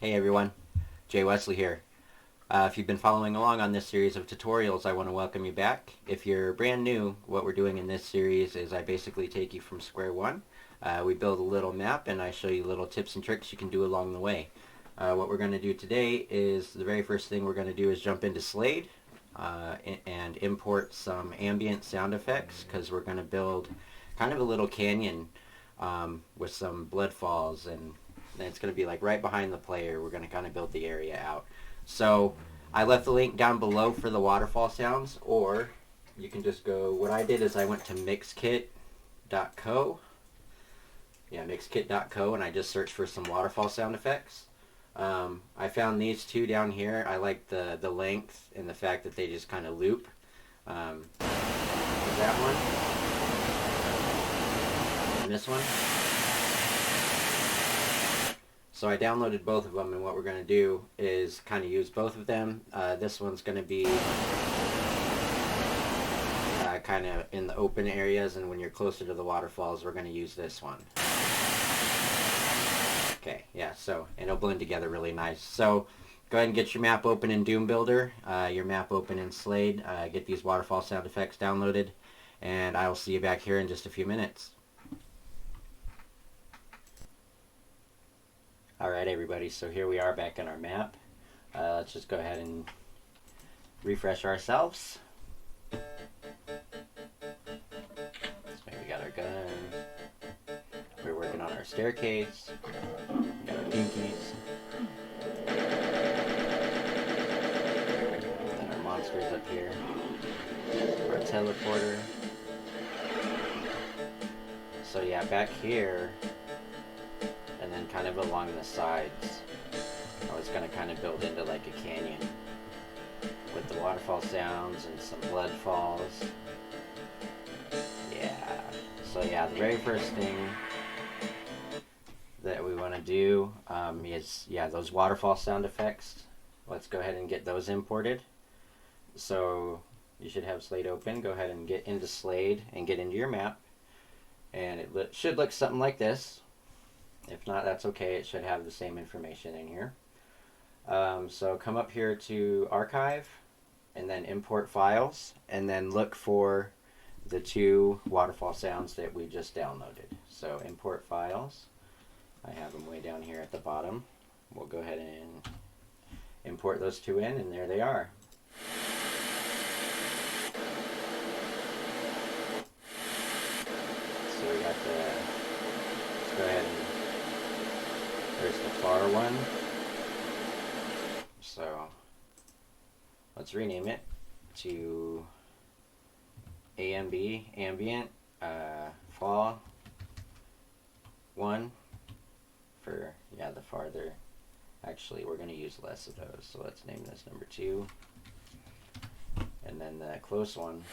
Hey everyone, Jay Wesley here. If you've been following along on this series of tutorials, I want to welcome you back. If you're brand new, what we're doing in this series is I basically take you from square one. We build a little map and I show you little tips and tricks you can do along the way. What we're going to do today is the very first thing we're going to do is jump into Slade and import some ambient sound effects, because we're going to build kind of a little canyon with some bloodfalls, and it's going to be like right behind the player. We're going to kind of build the area out. So I left the link down below for the waterfall sounds, or you can just go, what I did is I went to mixkit.co. Yeah, mixkit.co, and I just searched for some waterfall sound effects. I found these two down here. I like the length and the fact that they just kind of loop. That one. And this one. So I downloaded both of them, and what we're going to do is kind of use both of them. This one's going to be kind of in the open areas, and when you're closer to the waterfalls, we're going to use this one. Okay, yeah, so, and it'll blend together really nice. So go ahead and get your map open in Doom Builder, your map open in Slade, get these waterfall sound effects downloaded, and I will see you back here in just a few minutes. Alright everybody, so here we are back in our map. Let's just go ahead and refresh ourselves. So we got our gun. We're working on our staircase. We got our pinkies. Then our monsters up here. Our teleporter. So yeah, back here, and then kind of along the sides, I was going to kind of build into like a canyon with the waterfall sounds and some blood falls. Yeah. So yeah, the very first thing that we want to do is, yeah, those waterfall sound effects. Let's go ahead and get those imported. So you should have Slade open. Go ahead and get into Slade and get into your map. And it should look something like this. If not, that's okay. It should have the same information in here. So come up here to Archive, and then Import Files, and then look for the two waterfall sounds that we just downloaded. So Import Files. I have them way down here at the bottom. We'll go ahead and import those two in, and there they are. So we got the, let's go ahead and, there's the far one. So let's rename it to ambient fall 1 for, yeah, the farther. Actually, we're going to use less of those, so let's name this number 2. And then the close one,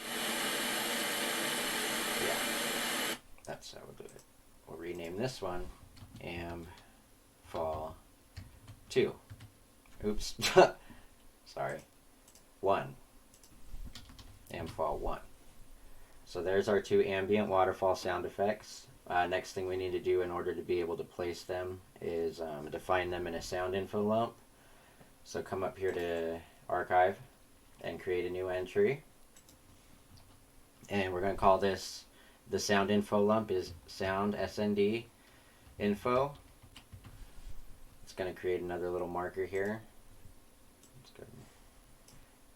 yeah, that's how we'll do it. We'll rename this one fall 2. Oops. Sorry. 1. Fall 1. So there's our two ambient waterfall sound effects. Next thing we need to do in order to be able to place them is define them in a sound info lump. So come up here to Archive and create a new entry. And we're going to call this, the sound info lump is sound SNDINFO. It's going to create another little marker here. Let's go and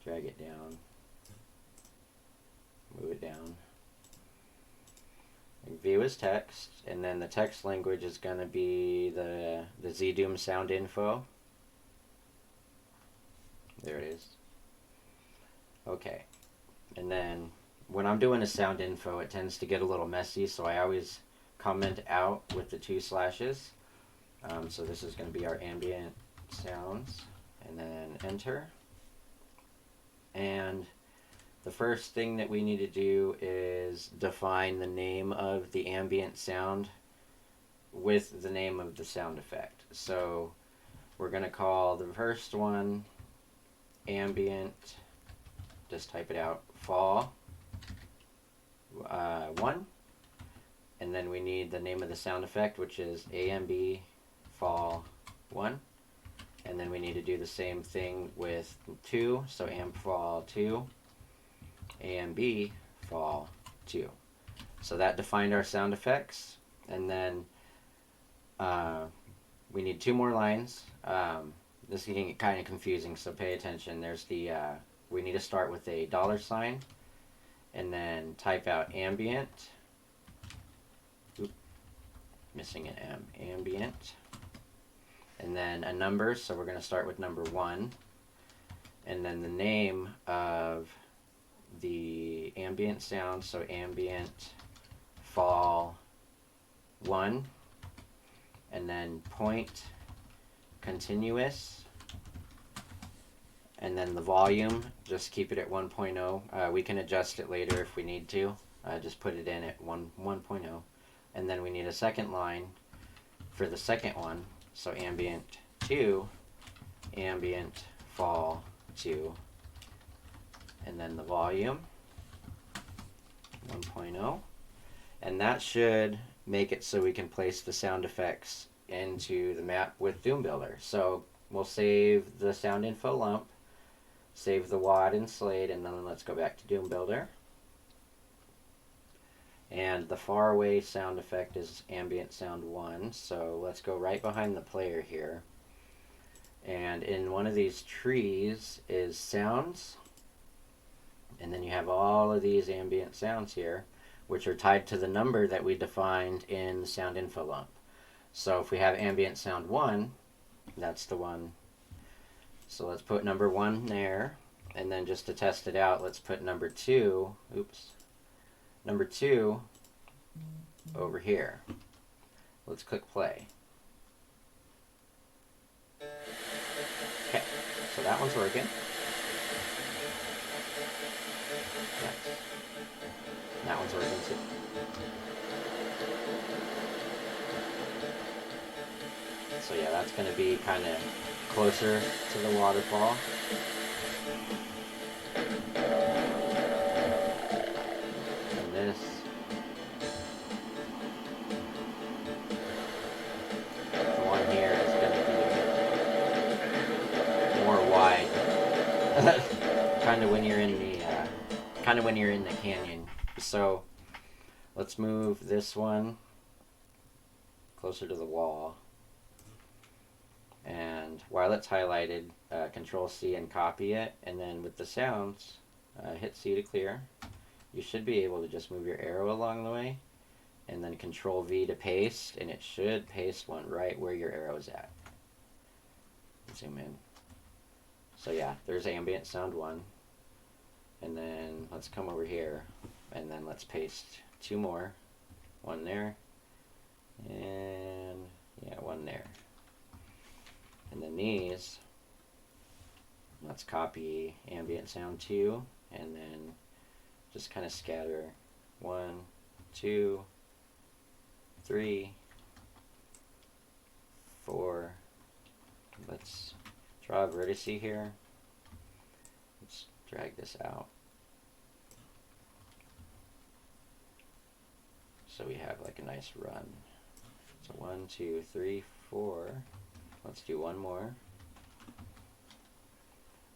drag it down, move it down, and view as text, and then the text language is going to be the ZDoom sound info. There it is. Okay, and then when I'm doing a sound info, it tends to get a little messy, so I always comment out with the 2 slashes. So this is going to be our ambient sounds, and then enter. And the first thing that we need to do is define the name of the ambient sound with the name of the sound effect. So we're going to call the first one ambient, just type it out, fall 1. And then we need the name of the sound effect, which is AMB fall 1. need to do the same thing with 2, so ambfall 2, ambfall 2. So that defined our sound effects, and then we need 2 more lines. This is getting kind of confusing, so pay attention. There's the we need to start with a $, and then type out ambient. Oop, missing an M. Ambient. And then a number, so we're going to start with number 1. And then the name of the ambient sound, so ambient fall 1. And then point continuous. And then the volume, just keep it at 1.0. We can adjust it later if we need to. Just put it in at 1.0. And then we need a second line for the second one. So ambient 2, ambient fall 2. And then the volume, 1.0. And that should make it so we can place the sound effects into the map with Doom Builder. So we'll save the sound info lump, save the WAD and Slate, and then let's go back to Doom Builder. And the far away sound effect is ambient sound 1, so let's go right behind the player here. And in one of these trees is sounds, and then you have all of these ambient sounds here, which are tied to the number that we defined in the sound info lump. So if we have ambient sound 1, that's the one. So let's put number 1 there, and then just to test it out, let's put number 2, number 2 over here. Let's click play. Okay, so that one's working. Nice. That one's working too. So yeah, that's going to be kind of closer to the waterfall. And this. The one here is going to be more wide. kind of when you're in the canyon. So let's move this one closer to the wall. And while it's highlighted, Control C and copy it, and then with the sounds, hit C to clear. You should be able to just move your arrow along the way, and then Control V to paste, and it should paste one right where your arrow's at. Zoom in. So yeah, there's ambient sound 1. And then let's come over here, and then let's paste 2 more. 1 there, and yeah, 1 there. And then these, let's copy ambient sound 2, and then just kind of scatter 1, 2, 3, 4. Let's draw a vertex here. Let's drag this out. So we have like a nice run. So 1, 2, 3, 4. Let's do 1 more.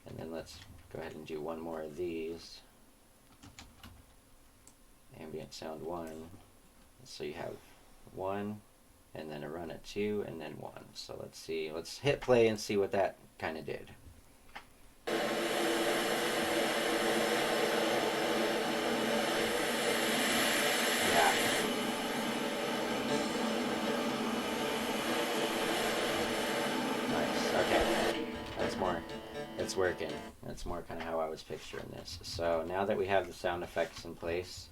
And then let's go ahead and do 1 more of these. Ambient sound 1. So you have 1, and then a run at 2, and then 1. So let's see. Let's hit play and see what that kind of did. Yeah. Nice. Okay. That's more. It's working. That's more kind of how I was picturing this. So now that we have the sound effects in place,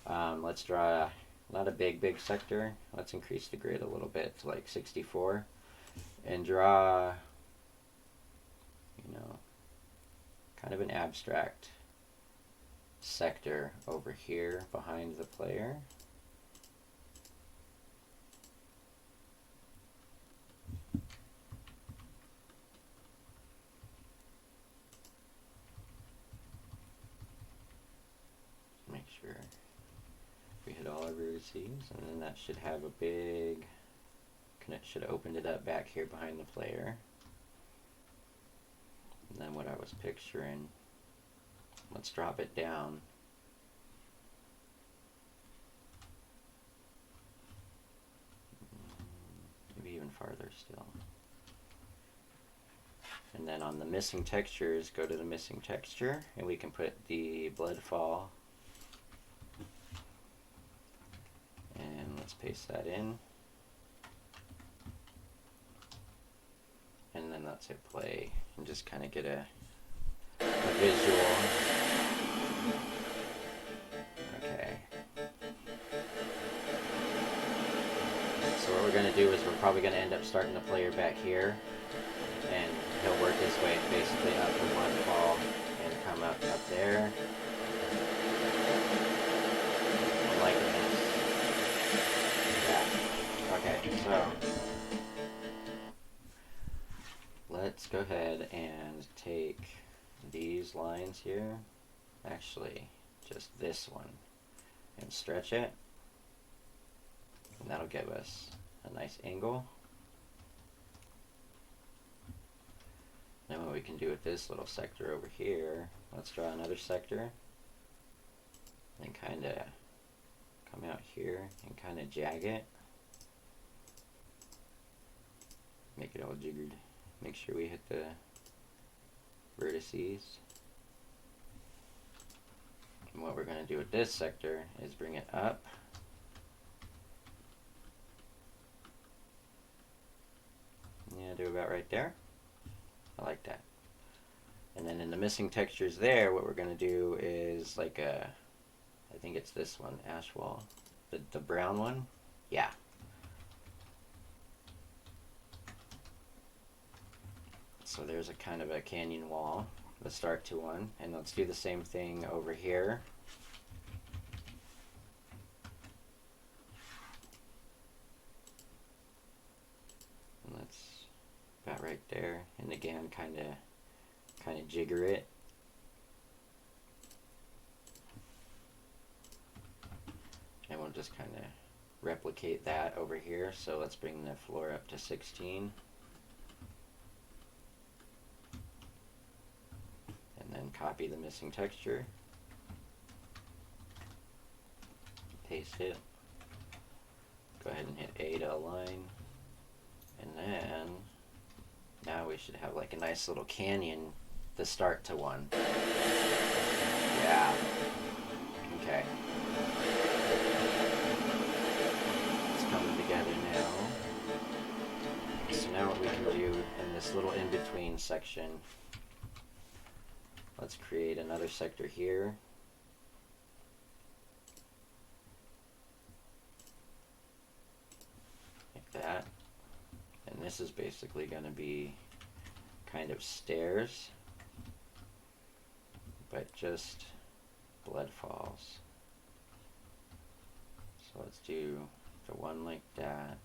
let's draw not a big sector. Let's increase the grid a little bit to like 64, and draw, kind of an abstract sector over here behind the player. Make sure we hit all our vertices, and then that should have a big, should have opened it up back here behind the player. and then what I was picturing. Let's drop it down. Maybe even farther still. And then on the missing textures, go to the missing texture, and we can put the Bloodfall. And let's paste that in. And then let's hit play and just kind of get a visual. Okay. So what we're going to do is we're probably going to end up starting the player back here, and he'll work his way basically up the Bloodfall and come up there. I'm liking this. Yeah. Okay, so let's go ahead and take these lines here, actually just this one, and stretch it, and that'll give us a nice angle. Then what we can do with this little sector over here, let's draw another sector and kind of come out here and kind of jag it, make it all jiggered. Make sure we hit the vertices. And what we're going to do with this sector is bring it up. Yeah, do about right there. I like that. And then in the missing textures there, what we're going to do is like a, I think it's this one, ash wall. The brown one? Yeah. So there's a kind of a canyon wall. Let's start to one, and let's do the same thing over here. And let's about right there, and again, kind of jigger it. And we'll just kind of replicate that over here. So let's bring the floor up to 16. And copy the missing texture, paste it, go ahead and hit A to align, and then now we should have like a nice little canyon to start to one. Yeah. Okay. It's coming together now. So now what we can do in this little in-between section, let's create another sector here. Like that. And this is basically going to be kind of stairs, but just bloodfalls. So let's do the one like that.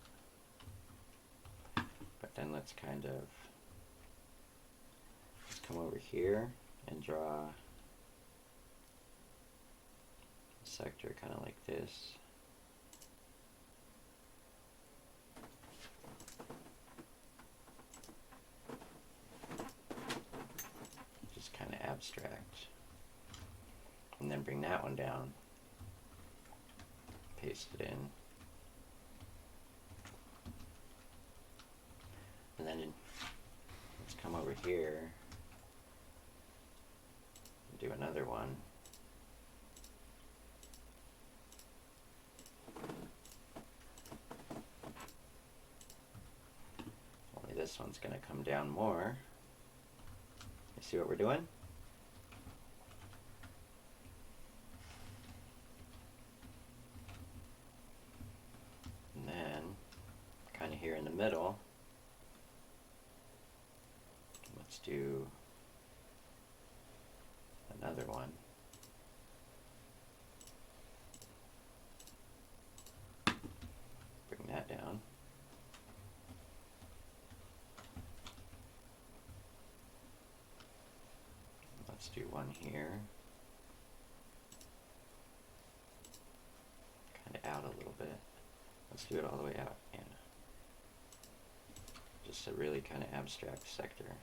But then let's kind of come over here and draw a sector kind of like this. Just kind of abstract. And then bring that one down. Paste it in. And then let's come over here. Do another one. Only this one's going to come down more. You see what we're doing? And then, kind of here in the middle, let's do another one. Bring that down. Let's do one here. Kind of out a little bit. Let's do it all the way out. Yeah. Just a really kind of abstract sector.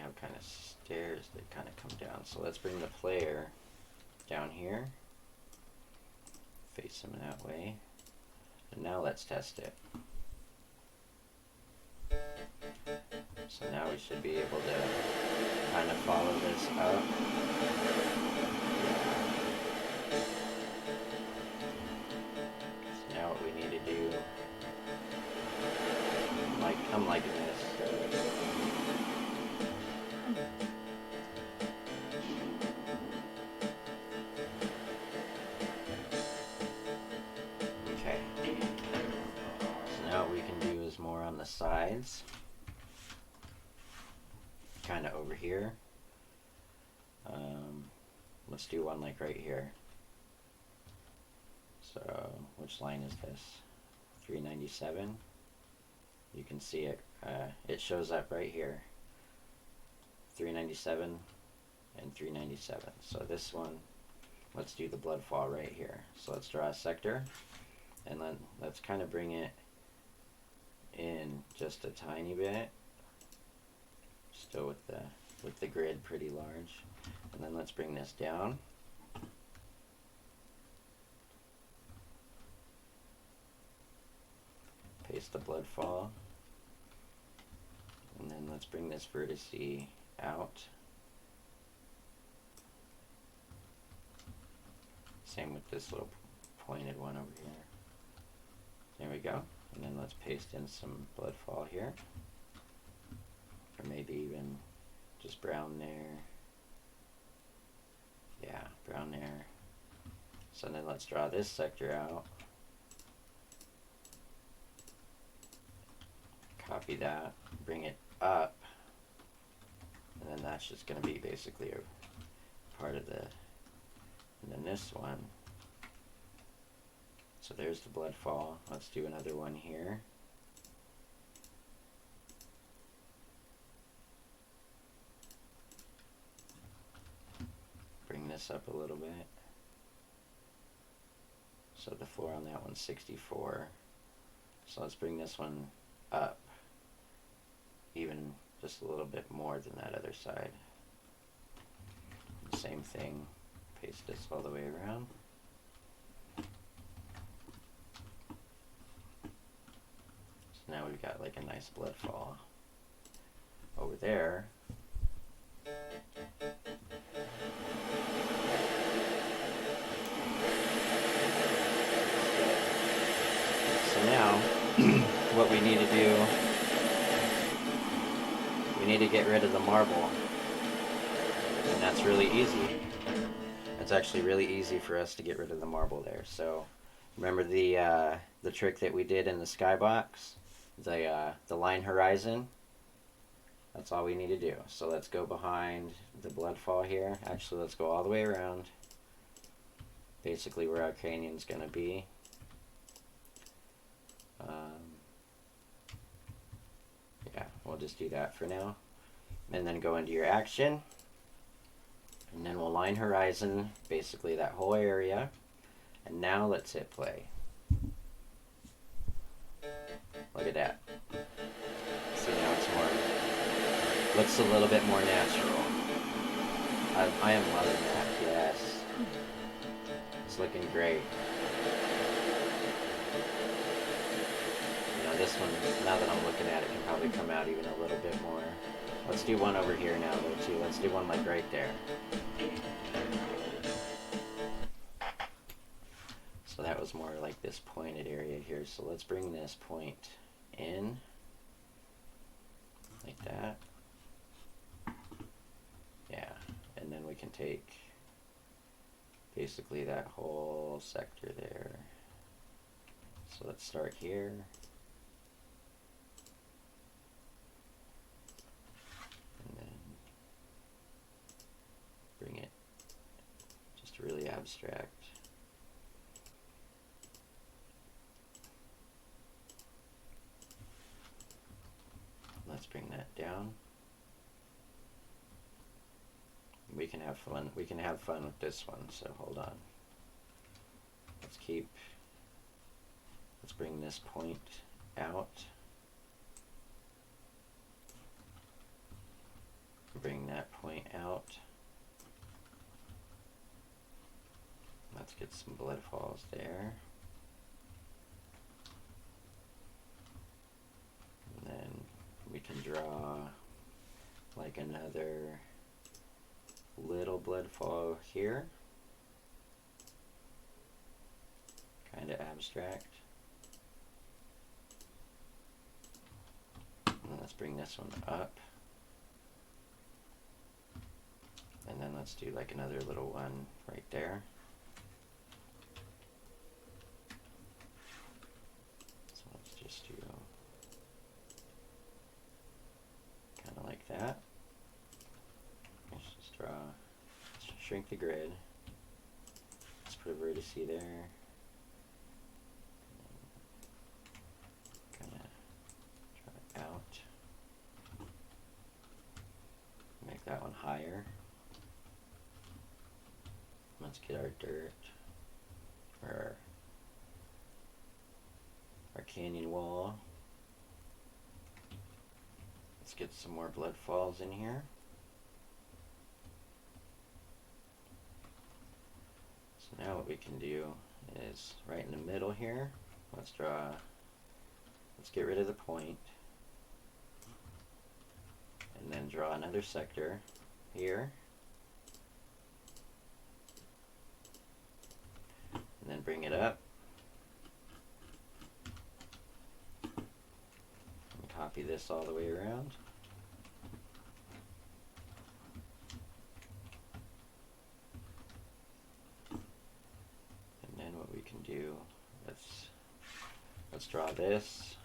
have kind of stairs that kind of come down. So let's bring the player down here, face him that way, and now let's test it. So now we should be able to kind of follow this up. So now what we need to do, I'm liking this. Okay. So now what we can do is more on the sides. Kind of over here. Let's do one like right here. So which line is this? 397. You can see it. It shows up right here. 397 and 397. So this one, let's do the bloodfall right here. So let's draw a sector, and then let's kind of bring it in just a tiny bit. Still with the grid pretty large, and then let's bring this down. Paste the bloodfall, and then let's bring this vertice out. Same with this little pointed one over here. There we go. And then let's paste in some bloodfall here. Or maybe even just brown there. Yeah, brown there. So then let's draw this sector out. Copy that, bring it up, and then that's just going to be basically a part of the, and then this one. So there's the bloodfall. Let's do another one here. Bring this up a little bit. So the floor on that one's 64. So let's bring this one up even just a little bit more than that other side. Same thing, paste this all the way around. So now we've got like a nice bloodfall. Over there, so now what we need to do, we need to get rid of the marble, and that's really easy. It's actually really easy for us to get rid of the marble there. So remember the trick that we did in the skybox, the line horizon? That's all we need to do. So let's go behind the bloodfall here. Actually, let's go all the way around, basically where our canyon's going to be. Yeah, we'll just do that for now. And then go into your action. And then we'll line horizon, basically that whole area. And now let's hit play. Look at that. See, now it's more, looks a little bit more natural. I am loving that, yes. It's looking great. This one, now that I'm looking at it, can probably come out even a little bit more. Let's do one over here now, though, too. Let's do one like right there. So that was more like this pointed area here. So let's bring this point in, like that. Yeah, and then we can take basically that whole sector there. So let's start here. Bring it just really abstract. Let's bring that down. We can have fun. We can have fun with this one. So hold on. Let's bring this point out. bring that point out. Let's get some bloodfalls there. And then we can draw like another little bloodfall here. Kind of abstract. And let's bring this one up. And then let's do like another little one right there. So let's just do kind of like that. Let's just draw, let's shrink the grid. Let's put a vertice there. Kind of draw it out. Make that one higher. Let's get our dirt, or our canyon wall. Let's get some more bloodfalls in here. So now what we can do is right in the middle here, let's get rid of the point, and then draw another sector here. And then bring it up. And copy this all the way around. And then what we can do, let's draw this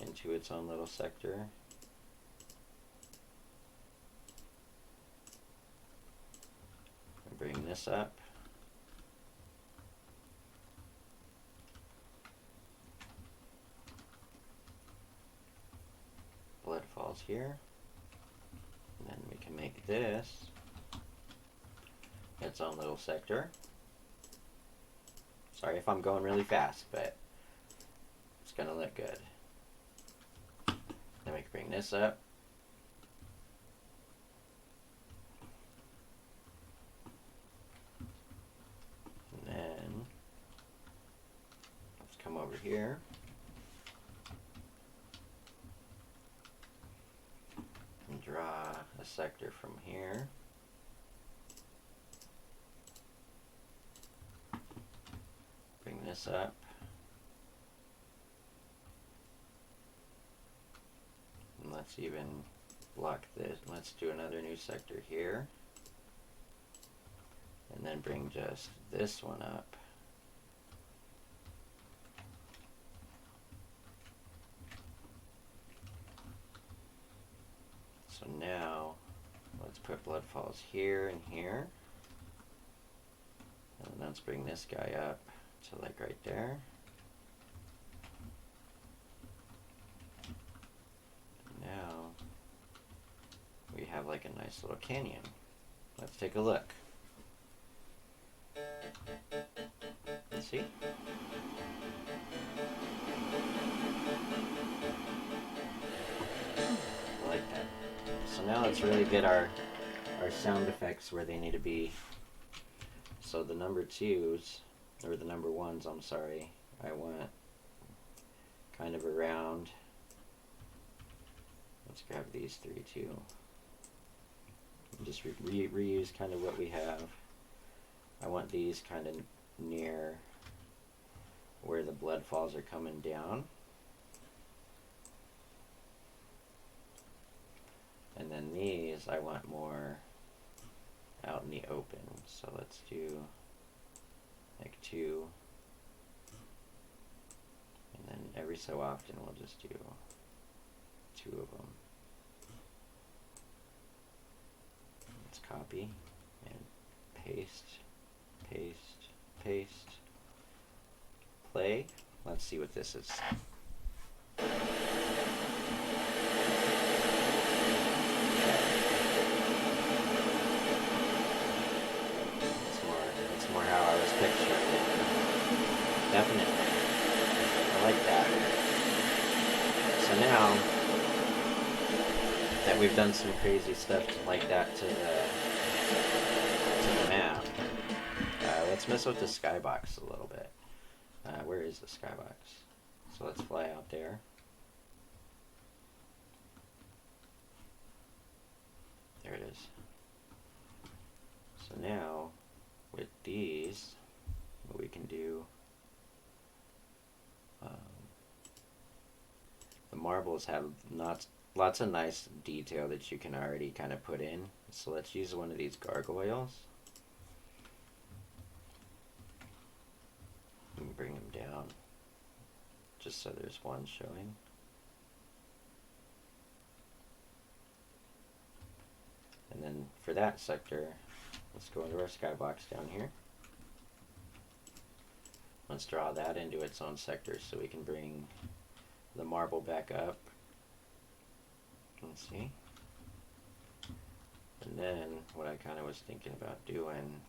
into its own little sector. And bring this up. Bloodfalls here, and then we can make this its own little sector. Sorry if I'm going really fast, but it's gonna look good. Then we can bring this up. And then let's come over here. Draw a sector from here. Bring this up. And let's even block this. Let's do another new sector here. And then bring just this one up. So now, let's put bloodfalls here and here. And let's bring this guy up to like right there. Now, we have like a nice little canyon. Let's take a look. Let's see. I like that. So now let's really get our sound effects where they need to be. So the number 2s, or the number 1s, I'm sorry, I want kind of around. Let's grab these 3 too. And just reuse kind of what we have. I want these kind of near where the bloodfalls are coming down. And then these I want more out in the open. So let's do like 2. And then every so often we'll just do 2 of them. Let's copy and paste, paste, paste. Play. Let's see what this is. It's more how I was picturing it. Definitely. I like that. So now that we've done some crazy stuff like that to the map. Let's mess with the skybox a little bit. Where is the skybox? So let's fly out there. There it is. So now, with these, what we can do, the marbles have lots of nice detail that you can already kind of put in. So let's use one of these gargoyles. And bring them down, just so there's one showing. And then for that sector, let's go into our skybox down here. Let's draw that into its own sector so we can bring the marble back up. Let's see. And then what I kind of was thinking about doing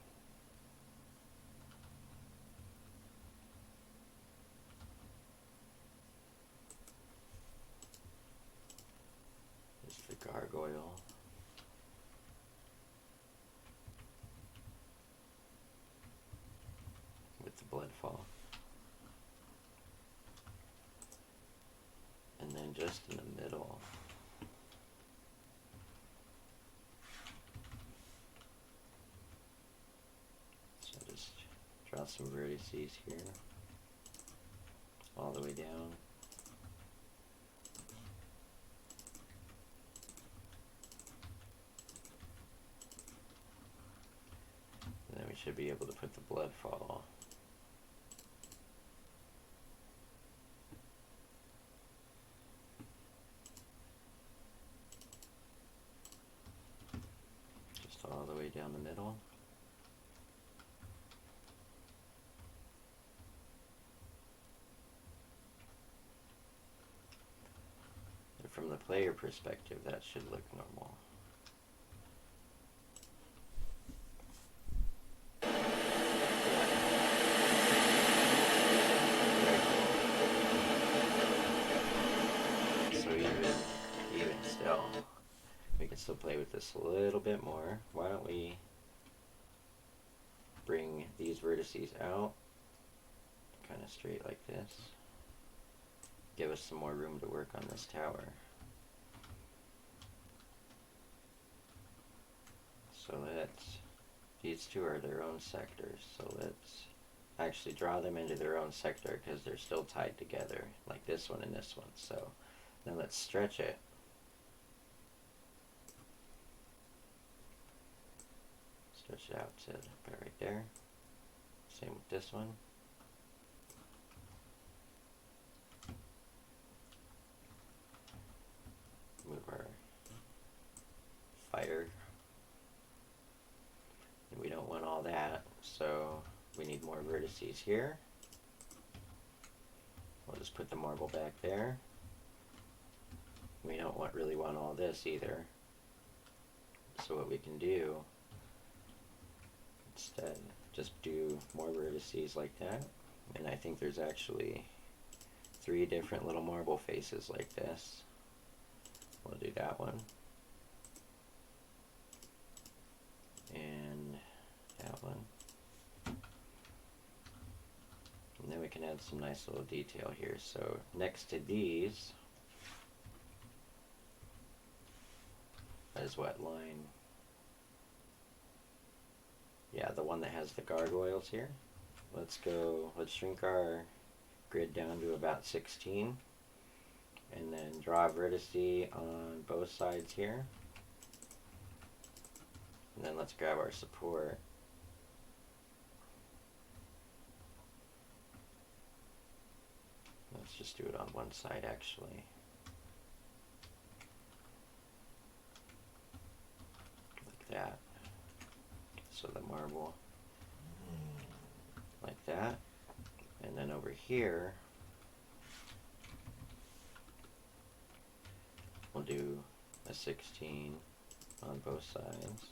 is the gargoyle. With the bloodfall. And then just in the middle, so just draw some vertices here, all the way down. And then we should be able to put the bloodfall. All the way down the middle. And from the player perspective, that should look normal. So even still, we can still play with this a little bit more. Why don't we bring these vertices out, kind of straight like this. Give us some more room to work on this tower. So these two are their own sectors, so let's actually draw them into their own sector because they're still tied together, like this one and this one. So then let's stretch it. Stretch it out to about right there. Same with this one. Move our fighter. And we don't want all that, so we need more vertices here. We'll just put the marble back there. We don't really want all this either. So what we can do instead, just do more vertices like that. And I think there's actually 3 different little marble faces like this. We'll do that one. And that one. And then we can add some nice little detail here. So next to these, that is what line? Yeah, the one that has the gargoyles here. Let's shrink our grid down to about 16. And then draw a vertice on both sides here. And then let's grab our support. Let's just do it on one side actually. Like that. So the marble like that. And then over here we'll do a 16 on both sides.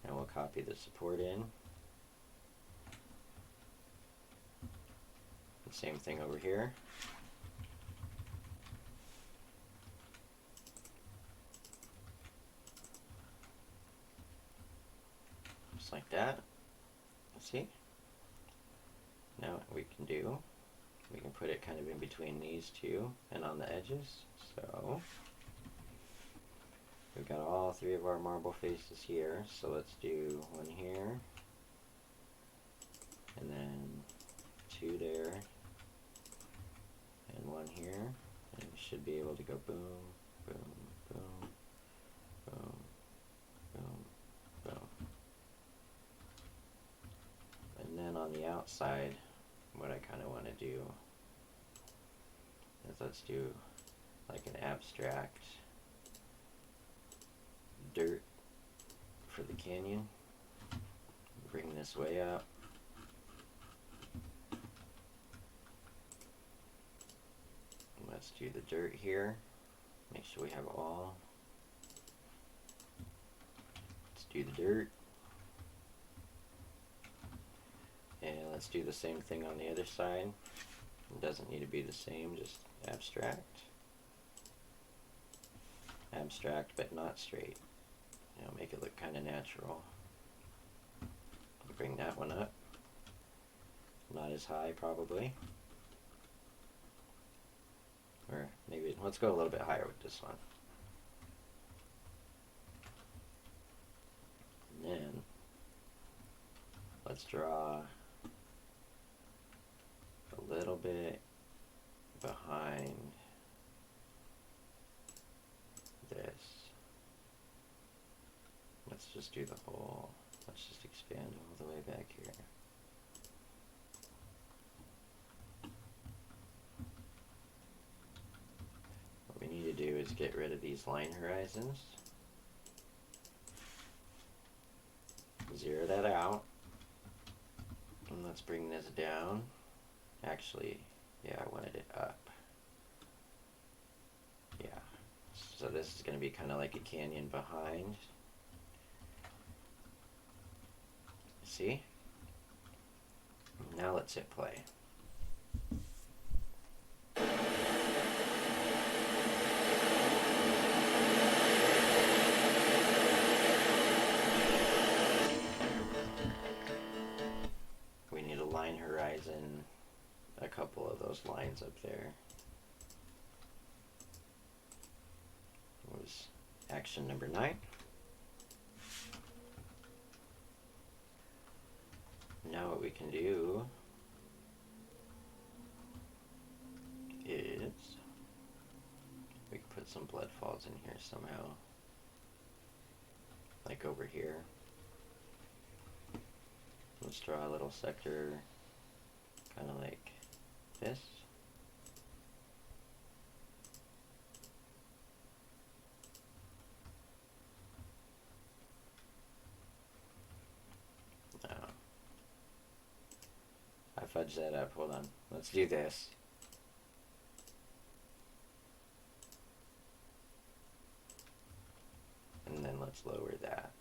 And we'll copy the support in. The same thing over here. just like that. See? Now what we can do, we can put it kind of in between these two and on the edges. So we've got all three of our marble faces here. So let's do one here, and then two there, and one here. And we should be able to go boom, boom, boom, boom, boom, boom. And then on the outside, what I kind of want to do is let's do like an abstract dirt for the canyon. Bring this way up. Let's do the dirt here. Make sure we have all. Let's do the dirt. And let's do the same thing on the other side. It doesn't need to be the same, just abstract. Abstract but not straight. You know, make it look kind of natural. Bring that one up. Not as high probably. Or maybe, let's go a little bit higher with this one. And then let's draw a little bit behind this. Let's just do the whole, let's just expand all the way back here. What we need to do is get rid of these line horizons. Zero that out. And let's bring this down. Actually, yeah, I wanted it up. Yeah. So this is going to be kind of like a canyon behind. See? Now let's hit play. We need a line horizon, a couple of those lines up there. Was action number 9. Now what we can do is we can put some bloodfalls in here somehow, like over here. Let's draw a little sector kind of like this. I fudged that up. Hold on. Let's do this. And then let's lower that.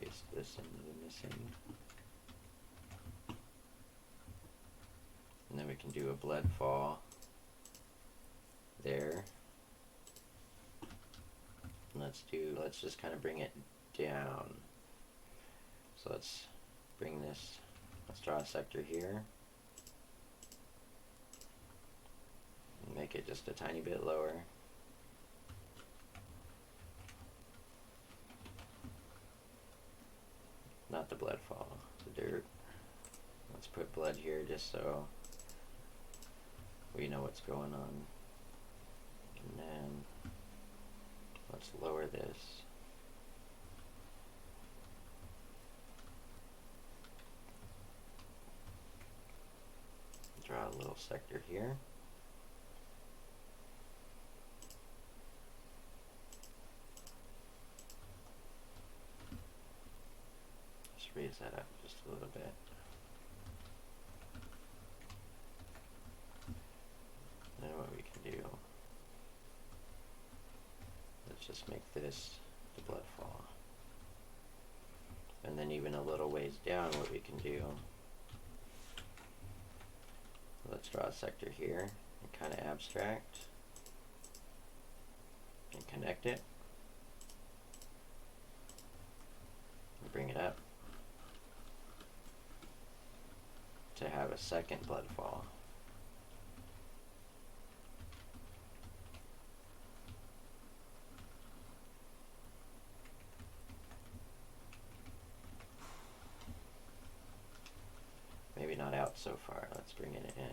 Paste this into the missing. And then we can do a bloodfall there. And let's just kind of bring it down. So let's bring this, let's draw a sector here. And make it just a tiny bit lower. Not the bloodfall, the dirt. Let's put blood here just so we know what's going on. And then let's lower this. Draw a little sector here. Just raise that up just a little bit. Then what we can do, let's just make this the bloodfall. And then even a little ways down, what we can do, let's draw a sector here and kind of abstract and connect it. bring it up to have a second bloodfall. Maybe not out so far. Let's bring it in.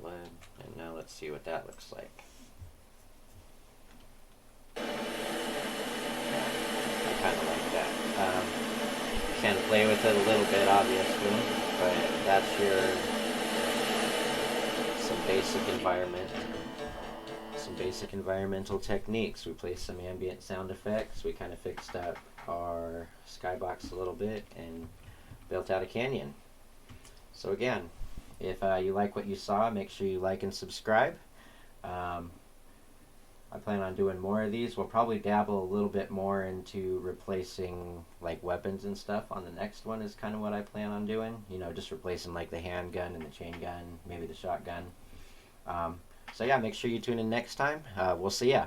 Blood, and now let's see what that looks like. I kind of like that. Can play with it a little bit, obviously, but that's your some basic environmental techniques. We placed some ambient sound effects. We kind of fixed up our skybox a little bit and built out a canyon. So again, if you like what you saw, make sure you like and subscribe. I plan on doing more of these. We'll probably dabble a little bit more into replacing like weapons and stuff on the next one is kind of what I plan on doing. You know, just replacing like the handgun and the chain gun, maybe the shotgun. So yeah, make sure you tune in next time. We'll see ya.